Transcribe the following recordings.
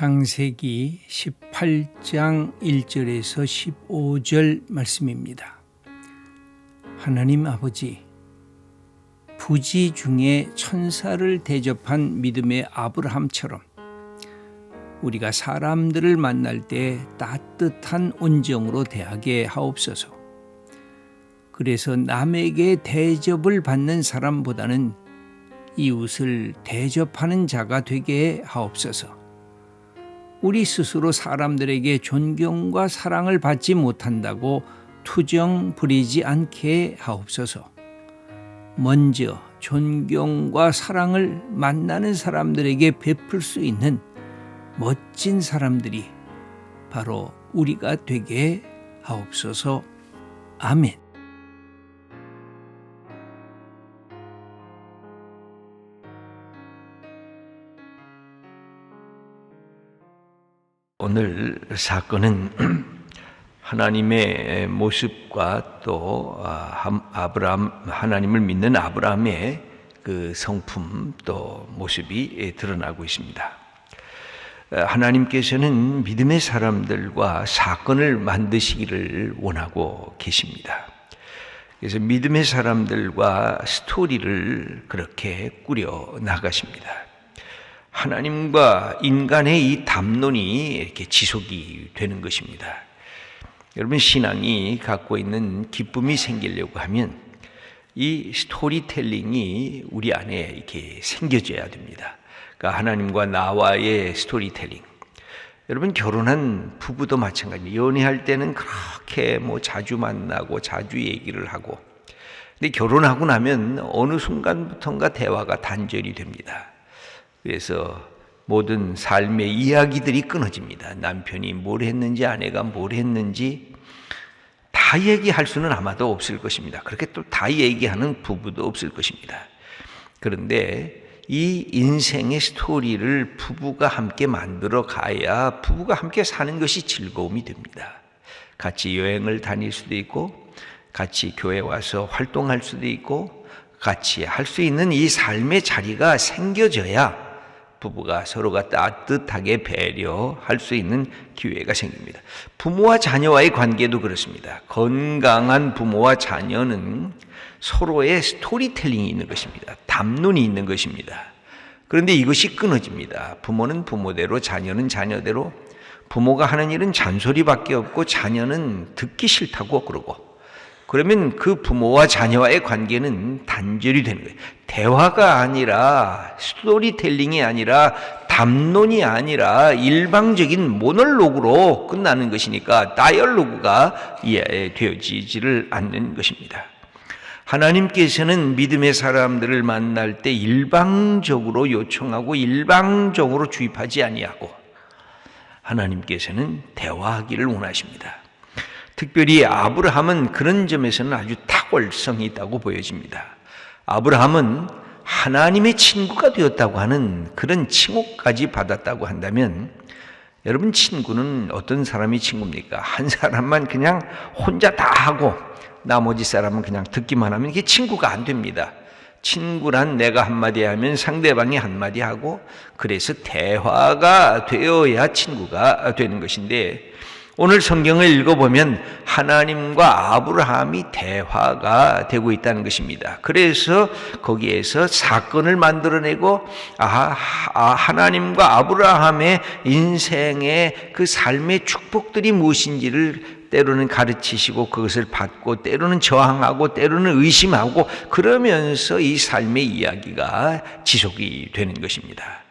창세기 18장 1절에서 15절 말씀입니다. 하나님 아버지, 부지 중에 천사를 대접한 믿음의 아브라함처럼 우리가 사람들을 만날 때 따뜻한 온정으로 대하게 하옵소서. 그래서 남에게 대접을 받는 사람보다는 이웃을 대접하는 자가 되게 하옵소서. 우리 스스로 사람들에게 존경과 사랑을 받지 못한다고 투정 부리지 않게 하옵소서. 먼저 존경과 사랑을 만나는 사람들에게 베풀 수 있는 멋진 사람들이 바로 우리가 되게 하옵소서. 아멘. 오늘 사건은 하나님의 모습과 또 하나님을 믿는 아브라함의 그 성품 또 모습이 드러나고 있습니다. 하나님께서는 믿음의 사람들과 사건을 만드시기를 원하고 계십니다. 그래서 믿음의 사람들과 스토리를 그렇게 꾸려 나가십니다. 하나님과 인간의 이 담론이 이렇게 지속이 되는 것입니다. 여러분, 신앙이 갖고 있는 기쁨이 생기려고 하면 이 스토리텔링이 우리 안에 이렇게 생겨져야 됩니다. 그러니까 하나님과 나와의 스토리텔링. 여러분, 결혼한 부부도 마찬가지입니다. 연애할 때는 그렇게 자주 만나고 자주 얘기를 하고, 근데 결혼하고 나면 어느 순간부터인가 대화가 단절이 됩니다. 그래서 모든 삶의 이야기들이 끊어집니다. 남편이 뭘 했는지 아내가 뭘 했는지 다 얘기할 수는 아마도 없을 것입니다. 그렇게 또 다 얘기하는 부부도 없을 것입니다. 그런데 이 인생의 스토리를 부부가 함께 만들어 가야 부부가 함께 사는 것이 즐거움이 됩니다. 같이 여행을 다닐 수도 있고 같이 교회 와서 활동할 수도 있고 같이 할 수 있는 이 삶의 자리가 생겨져야 부부가 서로가 따뜻하게 배려할 수 있는 기회가 생깁니다. 부모와 자녀와의 관계도 그렇습니다. 건강한 부모와 자녀는 서로의 스토리텔링이 있는 것입니다. 담론이 있는 것입니다. 그런데 이것이 끊어집니다. 부모는 부모대로, 자녀는 자녀대로, 부모가 하는 일은 잔소리밖에 없고 자녀는 듣기 싫다고 그러고, 그러면 그 부모와 자녀와의 관계는 단절이 되는 거예요. 대화가 아니라, 스토리텔링이 아니라, 담론이 아니라 일방적인 모놀로그로 끝나는 것이니까 다이얼로그가 되어지지를 않는 것입니다. 하나님께서는 믿음의 사람들을 만날 때 일방적으로 요청하고 일방적으로 주입하지 아니하고 하나님께서는 대화하기를 원하십니다. 특별히 아브라함은 그런 점에서는 아주 탁월성이 있다고 보여집니다. 아브라함은 하나님의 친구가 되었다고 하는 그런 칭호까지 받았다고 한다면, 여러분, 친구는 어떤 사람이 친구입니까? 한 사람만 그냥 혼자 다 하고 나머지 사람은 그냥 듣기만 하면 이게 친구가 안 됩니다. 친구란 내가 한마디 하면 상대방이 한마디 하고, 그래서 대화가 되어야 친구가 되는 것인데, 오늘 성경을 읽어보면 하나님과 아브라함이 대화가 되고 있다는 것입니다. 그래서 거기에서 사건을 만들어내고 하나님과 아브라함의 인생의 그 삶의 축복들이 무엇인지를 때로는 가르치시고 그것을 받고 때로는 저항하고 때로는 의심하고 그러면서 이 삶의 이야기가 지속이 되는 것입니다.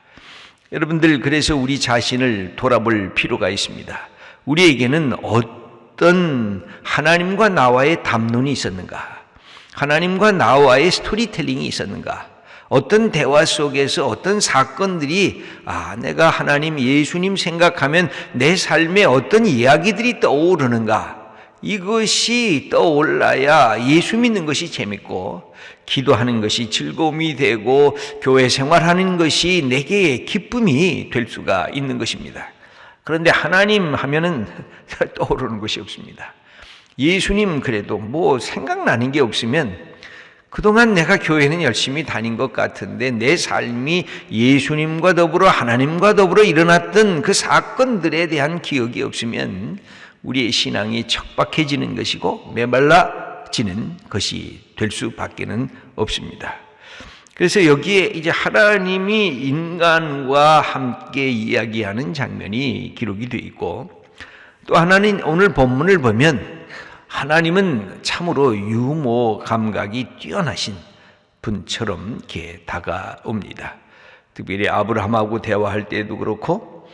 여러분들, 그래서 우리 자신을 돌아볼 필요가 있습니다. 우리에게는 어떤 하나님과 나와의 담론이 있었는가? 하나님과 나와의 스토리텔링이 있었는가? 어떤 대화 속에서 어떤 사건들이 내가 하나님, 예수님 생각하면 내 삶에 어떤 이야기들이 떠오르는가? 이것이 떠올라야 예수 믿는 것이 재밌고 기도하는 것이 즐거움이 되고 교회 생활하는 것이 내게 기쁨이 될 수가 있는 것입니다. 그런데 하나님 하면은 떠오르는 것이 없습니다. 예수님 그래도 생각나는 게 없으면 그동안 내가 교회는 열심히 다닌 것 같은데 내 삶이 예수님과 더불어 하나님과 더불어 일어났던 그 사건들에 대한 기억이 없으면 우리의 신앙이 척박해지는 것이고 메말라지는 것이 될 수밖에는 없습니다. 그래서 여기에 이제 하나님이 인간과 함께 이야기하는 장면이 기록이 되어 있고, 또 하나는 오늘 본문을 보면 하나님은 참으로 유머 감각이 뛰어나신 분처럼 이렇게 다가옵니다. 특별히 아브라함하고 대화할 때도 그렇고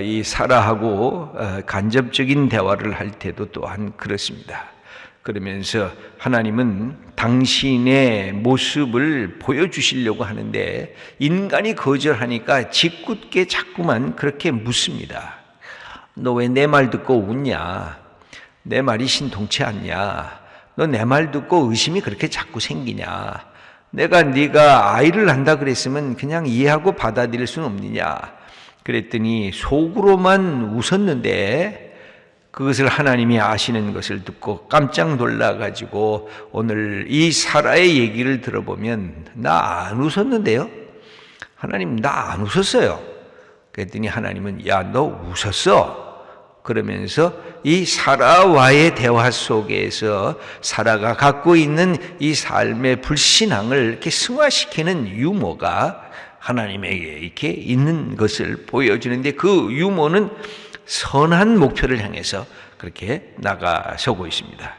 이 사라하고 간접적인 대화를 할 때도 또한 그렇습니다. 그러면서 하나님은 당신의 모습을 보여주시려고 하는데 인간이 거절하니까 짓궂게 자꾸만 그렇게 묻습니다. 너 왜 내 말 듣고 웃냐? 내 말이 신통치 않냐? 너 내 말 듣고 의심이 그렇게 자꾸 생기냐? 네가 아이를 낳는다 그랬으면 그냥 이해하고 받아들일 수는 없느냐? 그랬더니 속으로만 웃었는데 그것을 하나님이 아시는 것을 듣고 깜짝 놀라가지고 오늘 이 사라의 얘기를 들어보면 나 안 웃었는데요? 하나님 나 안 웃었어요. 그랬더니 하나님은 야 너 웃었어. 그러면서 이 사라와의 대화 속에서 사라가 갖고 있는 이 삶의 불신앙을 이렇게 승화시키는 유머가 하나님에게 이렇게 있는 것을 보여주는데 그 유머는 선한 목표를 향해서 그렇게 나가서고 있습니다.